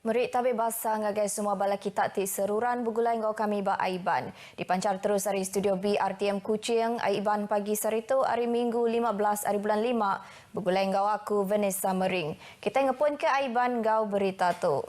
Merik tabik bahasa ngagai semua bala kita ti seruran bergulai ngau kami ba Aiban. Dipancar terus dari studio B RTM Kuching, Aiban pagi sarito hari Minggu 15 hari bulan 5 bergulai ngau aku Vanessa Mering. Kita ngepun ke Aiban ngau berita tu.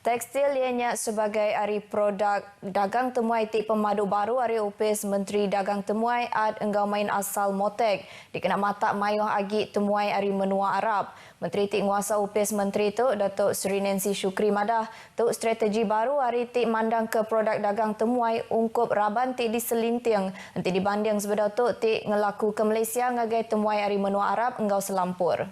Tekstil ianya sebagai hari produk dagang temuai ti pemadu baru hari upis Menteri Dagang Temuai ad enggau main asal Motek dikena mata mayuh agi temuai hari menua Arab. Menteri ti nguasa upis Menteri tu Datuk Seri Nancy Shukri madah tu strategi baru hari ti mandang ke produk dagang temuai ungkup raban ti diselinting nanti dibanding sebeda tu ti ngelaku ke Malaysia ngagai temuai hari menua Arab enggau selampur.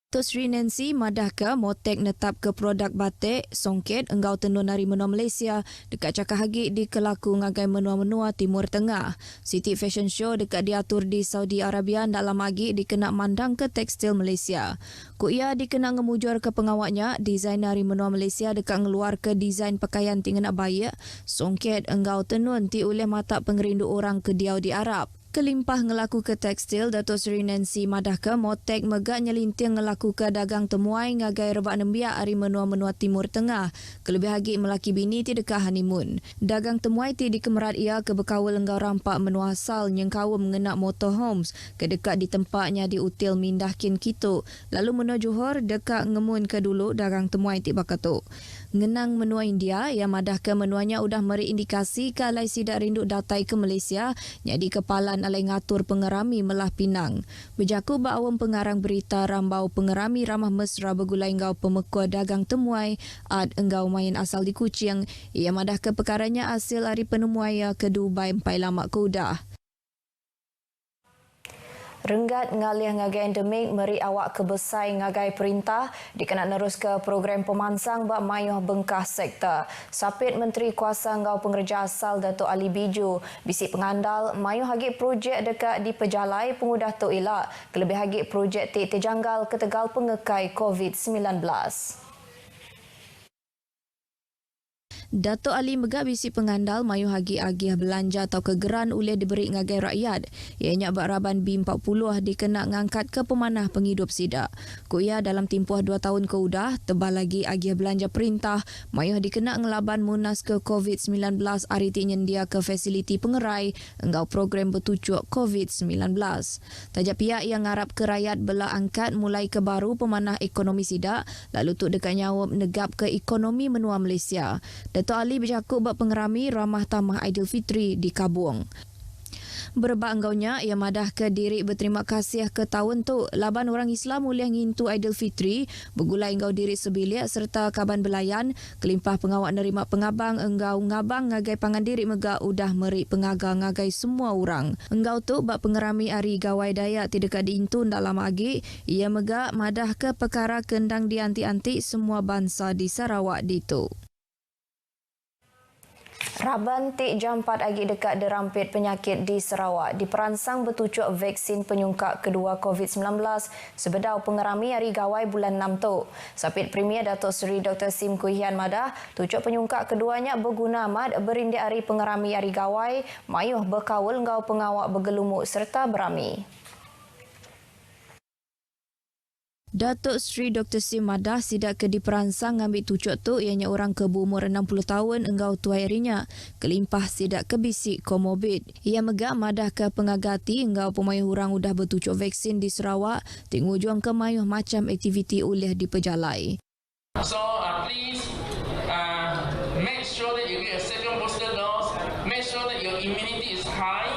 Datuk Seri Nancy madah ke Motek netap ke produk batik songket enggau tenun hari menua Malaysia dekat Cakah Hagik di kelaku ngagai menua-menua Timur Tengah. City Fashion Show dekat diatur di Saudi Arabia dalam Hagik dikena mandang ke tekstil Malaysia. Ku ia dikena ngemujur ke pengawaknya desain hari menua Malaysia dekat ngeluar ke desain pakaian tinggal baik songket enggau tenun ti oleh mata pengerindu orang ke diau di Arab. Kelimpah ngelaku ke tekstil, Datuk Seri Nancy madah ke Motek megak nyelinting ngelaku ke dagang temuai ngagai rebak nembiak hari menua-menua Timur Tengah. Kelebih hagi melaki bini ti dekat honeymoon. Dagang temuai ti dikemerat ia ke bekawal enggau rampak menua asal nyengkawa mengenak motorhomes ke dekat di tempatnya di Util Mindahkin Kitu. Lalu menua Johor dekat ngemun ke dulu dagang temuai ti bakatuk. Ngenang menua India yang madah ke menuanya udah meri indikasi ke alai sidak rindu datai ke Malaysia jadi kepalan alai ngatur pengerami Melah Pinang. Berjaku ba awam pengarang berita rambau pengerami ramah mesra bergulai engau pemekua dagang temuai ad enggau main asal di Kuching. Ia madah ke perkaranya hasil hari penemuaya ke Dubai empai lama ke udah. Renggat ngalih ngagai endemik meri awak kebesai ngagai perintah dikena nerus ke program pemansang bak mayuh bengkah sektor. Sapit Menteri Kuasa Ngau Pengerja Asal Datuk Ali Biju bisik pengandal mayuh hagi projek dekat di Pejalai pengudah tu elak kelebih hagi projek ti terjanggal ke Tegal pengekai COVID-19. Datuk Ali megak bisi pengandal mayu hagi agih belanja atau kegeran oleh diberi ngagai rakyat. Ianya bak raban B40 dikena ngangkat ke pemanah penghidup sidak. Kuya dalam tempoh 2 tahun ke udah, tebal lagi agih belanja perintah, mayu dikena ngelaban munas ke COVID-19 hari ti nyendia ke fasiliti pengerai, enggau program bertujuk COVID-19. Tajak pihak yang ngarap ke rakyat bela angkat mulai ke baru pemanah ekonomi sidak, lalu tu dekat nyawab negap ke ekonomi menua Malaysia. Datuk Ali bercakap bab pengerami ramah tamah Aidilfitri di Kabuang. Berbak enggaunya, ia madah ke diri berterima kasih ke tahun tu laban orang Islam boleh ngintu Aidilfitri bergulai enggau diri sebilik serta kaban belayan kelimpah pengawak nerima pengabang enggau ngabang ngagai pangan diri megak udah meri pengagang ngagai semua orang. Enggau tu bab pengerami hari gawai Dayak ti dekat diintun dalam agi ia megak madah ke perkara kendang dianti-anti semua bangsa di Sarawak ditu. Raban tik jam 4 agi dekat derampit penyakit di Sarawak diperansang bertujuk vaksin penyungkak kedua COVID-19 sebedau pengerami hari gawai bulan 6 tu. Sapit Premier Datuk Seri Dr. Sim Kuihian madah tujuk penyungkak keduanya berguna amat berindik hari pengerami hari gawai mayuh berkawal ngau pengawak bergelumuk serta berami. Datuk Seri Dr. Sim madah sidak ke diperansang ngambil tujuk tu ianya orang ke berumur 60 tahun enggau tuai harinya. Kelimpah sidak ke bisik komorbid. Ia megak madah ke pengagati enggau pemayuh orang udah bertujuk vaksin di Sarawak tingujuang ke mayuh macam aktiviti oleh di Pejalai. So please make sure that you get a second booster dose. Make sure that your immunity is high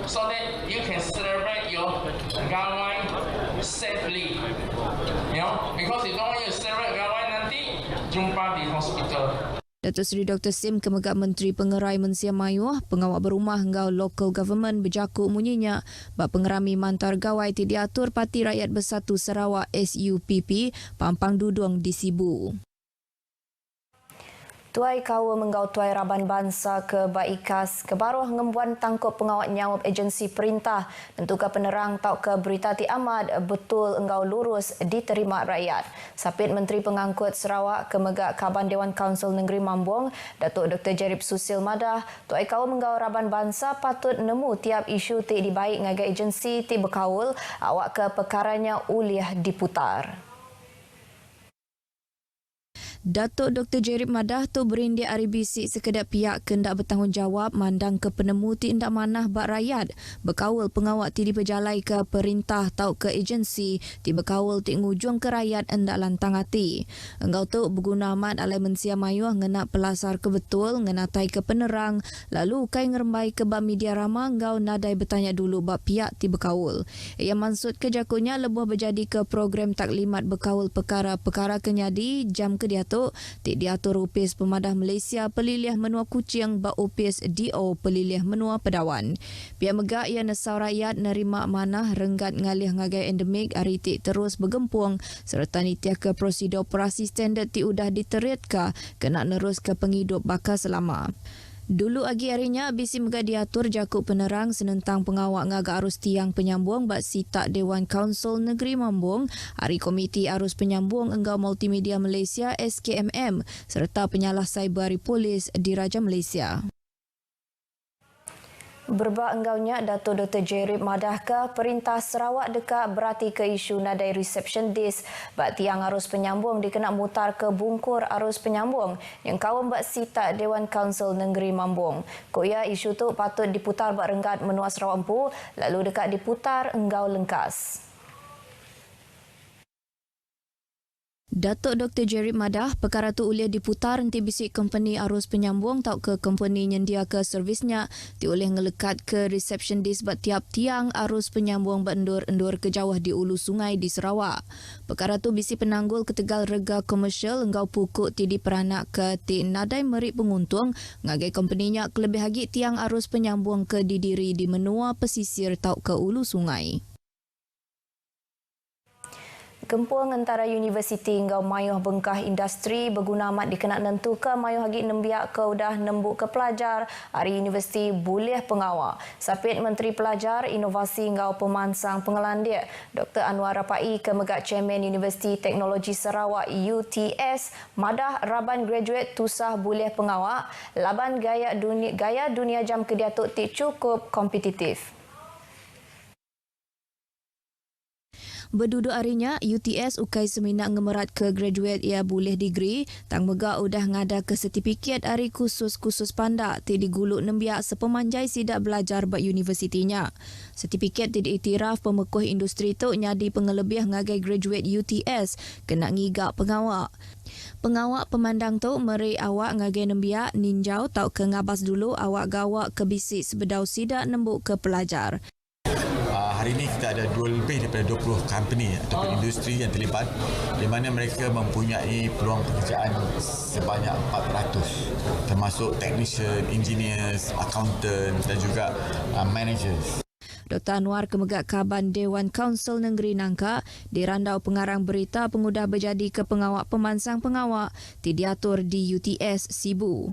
so that you can celebrate your gawai safely. You know, because you don't want you to celebrate gawai nanti jumpa di hospital. Datuk Seri Dr. Sim Kemegak Menteri Pengerai Mensia Mayuh, pengawak berumah engau local government berjakuk munyinya bab pengerami mantar gawai ti diatur Parti Rakyat Bersatu Sarawak SUPP Pampang Dudung di Sibu. Tuai kawa menggau tuai raban bangsa ke Baikas kebaruh ngembuan tangkup pengawat nyawab agensi perintah tentukan penerang tau ke berita ti amat betul enggau lurus diterima rakyat. Sapit Menteri Pengangkut Sarawak Kemegak Kaban Dewan Kaunsil Negeri Mambung Datuk Dr. Jerib Susil madah tuai kawa menggau raban bangsa patut nemu tiap isu ti dibaik ngagai agensi ti berkaul awak ke perkaranya uliah diputar. Datuk Dr. Jerip Madah tu berindik hari bisik sekedar pihak kendak bertanggungjawab mandang ke penemu tindak manah bak rakyat. Berkawal pengawak ti diperjalai ke perintah tau ke agensi ti berkawal ti ngujung ke rakyat hendak lantang hati. Engkau tu berguna amat alai mensia mayuh ngena pelasar ke betul ngenatai ke penerang lalu kai ngerembai ke bak media ramah engkau nadai bertanya dulu bak pihak ti berkawal. Ia maksud kejakunya lebuh berjadi ke program taklimat berkawal perkara-perkara kenyadi jam ke diatuk ti diatur upis Pemadah Malaysia pelilih menua kucing bak upis DO pelilih menua pedawan. Pihak megak ia nesau rakyat nerima amanah renggat ngalih ngagai endemik hari ti terus bergempung serta nitiah ke prosedur operasi standard ti udah diteritkan kena nerus ke penghidup bakal selama. Dulu agi harinya bisi megak diatur jakuk penerang senentang pengawak ngagak arus tiang penyambung bak sitak Dewan Kaunsil Negeri Mambung, hari Komiti Arus Penyambung Enggau Multimedia Malaysia SKMM serta penyalah cyber hari polis di Raja Malaysia. Berbak enggaunya Datuk Dr. Jerip Madah ke Perintah Sarawak dekat berarti ke isu nadai reception disk bak tiang arus penyambung dikena mutar ke bungkur arus penyambung yang kawan bak sitak Dewan Kaunsil Negeri Mambung. Koya isu tu patut diputar bak renggat menua Sarawak Empu lalu dekat diputar enggau lengkas. Datuk Dr. Jerip Madah, perkara tu ulih diputar nanti bisik company arus penyambung tau ke company nyendia ke servisnya ti ulih ngelekat ke reception disk bat tiap tiang arus penyambung bendur-endur ke jauh di ulu sungai di Sarawak. Perkara tu bisi penanggul ketegal rega komersial enggau pukuk ti diperanak ke ti nadai merik penguntung ngagai company-nya kelebih lagi tiang arus penyambung ke didiri di menua pesisir tau ke ulu sungai. Gempuang antara Universiti Enggau Mayuh Bengkah Industri berguna amat dikena nentu ke mayuh hagi nembiak ke udah nembuk ke pelajar hari Universiti boleh pengawal. Sapit Menteri Pelajar Inovasi Enggau Pemansang Pengelandia Dr. Anwar Rapai ke megak Chairman Universiti Teknologi Sarawak UTS madah raban graduate tusah boleh pengawal laban gaya dunia jam ke diatuk ti cukup kompetitif. Berduduk harinya, UTS ukai seminat ngemerat ke graduate ia boleh degree, tang megak udah ngada ke sertifikat hari khusus pandak ti diguluk nembiak sepemanjai sidak belajar bak universitinya. Sertifikat ti diiktiraf pemekuh industri tu nyadi pengelebih ngagai graduate UTS kena ngigak pengawak. Pengawak pemandang tu meri awak ngagai nembiak ninjau tau ke ngabas dulu awak gawak ke bisik sebedau sidak nembuk ke pelajar. Hari ini kita ada lebih daripada 20 company ataupun industri yang terlibat di mana mereka mempunyai peluang pekerjaan sebanyak 400 termasuk technician, engineers, accountant dan juga managers. Dr. Anwar kemegak Kaban Dewan Kaunsil Negeri Nangka dirandau pengarang berita pengudah berjadi ke pengawak pemansang pengawak ti diatur di UTS Sibu.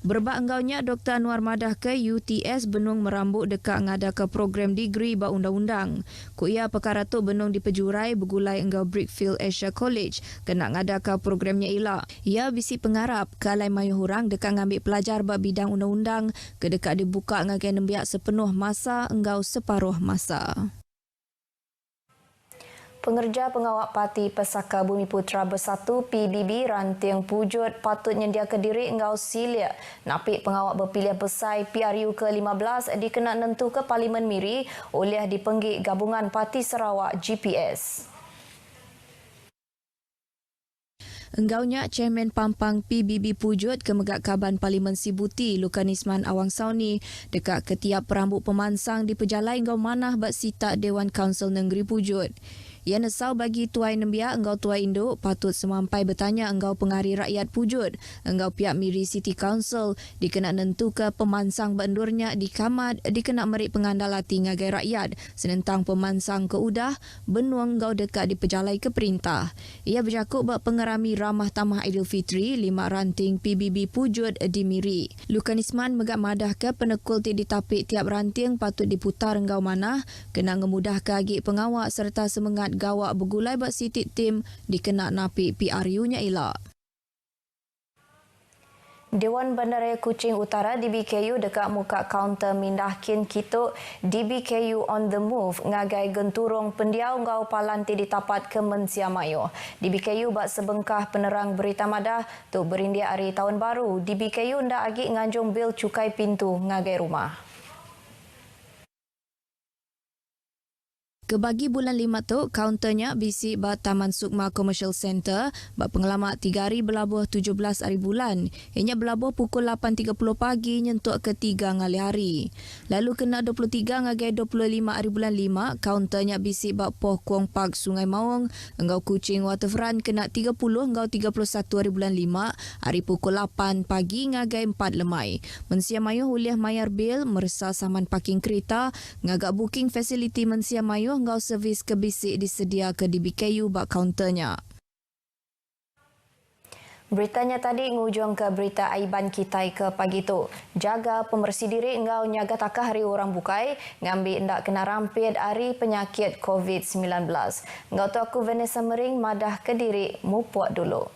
Berbak enggaunya Dr. Anwar Madah ke UTS benung merambut dekat ngada ke program degree bak undang-undang. Kuia perkara tu benung dipejurai bergulai enggau Brickfield Asia College kena ngada ke programnya elak. Ia bisi pengarap kalai mayuh orang dekat ngambil pelajar bak bidang undang-undang ke dekat dibuka ngagai nembiak sepenuh masa enggau separuh masa. Pengerja pengawak Parti Pesaka Bumi Putra Bersatu PBB ranting pujut patut nyediakan diri engkau silia. Napik pengawak berpilihan besar PRU ke-15 dikena nentu ke Parlimen Miri oleh dipenggik Gabungan Parti Sarawak GPS. Enggaunya Chairman Pampang PBB Pujut kemegak Kaban Parlimen Sibuti Lukanisman Awang Sauni dekat ketiap perambut pemansang diperjalai enggau manah bak sitak Dewan Kaunsil Negeri Pujut. Ia nesau bagi tuai nembiak enggau tuai induk patut semampai bertanya enggau pengari rakyat Pujut. Enggau pihak Miri City Council dikena nentu ke pemansang bandurnya di Kamad dikena merik pengandalati ngagai rakyat senentang pemansang ke udah benuang enggau dekat diperjalai ke perintah. Ia berjakuk bak pengerami ramah tamah Aidilfitri 5 ranting PBB Pujut di Miri. Lukanisman megak madah ke penekul ti ditapik tiap ranting patut diputar enggau manah kena ngemudah ke agik pengawak serta semangat gawak bergulai bak sitik tim dikena napi PRU-nya elak. Dewan Bandaraya Kuching Utara DBKU dekat muka kaunter mindahkin kituk DBKU on the move ngagai genturung pendiau ngau palanti ditapat ke Mensiamayo. DBKU bak sebengkah penerang berita madah tu berindia hari tahun baru. DBKU ndak agi nganjung bil cukai pintu ngagai rumah. Kebagi bulan 5 tu, kaunternya bisi ba Taman Sukma Commercial Centre ba pengalamat 3 hari berlabuh 17 hari bulan. Ianya berlabuh pukul 8.30 pagi nyentuk ke 3 ngali hari. Lalu kena 23 ngagai 25 hari bulan 5, kaunternya bisi ba Poh Kuong Park Sungai Maung, Enggau Kuching Waterfront kena 30 enggau 31 hari bulan 5, hari pukul 8 pagi ngagai 4 lemai. Mensiamayu uliah mayar bil, meresa saman parking kereta, ngagak booking fasiliti Mensiamayu ngau servis kebisik disedia ke DBKU bak kaunternya. Beritanya tadi ngujung ke berita aiban kita ke pagi tu. Jaga pembersih diri engkau nyaga takah hari orang bukai, ngambil ndak kena rampit hari penyakit COVID-19. Engkau tu aku Vanessa Mering madah ke diri mupuak dulu.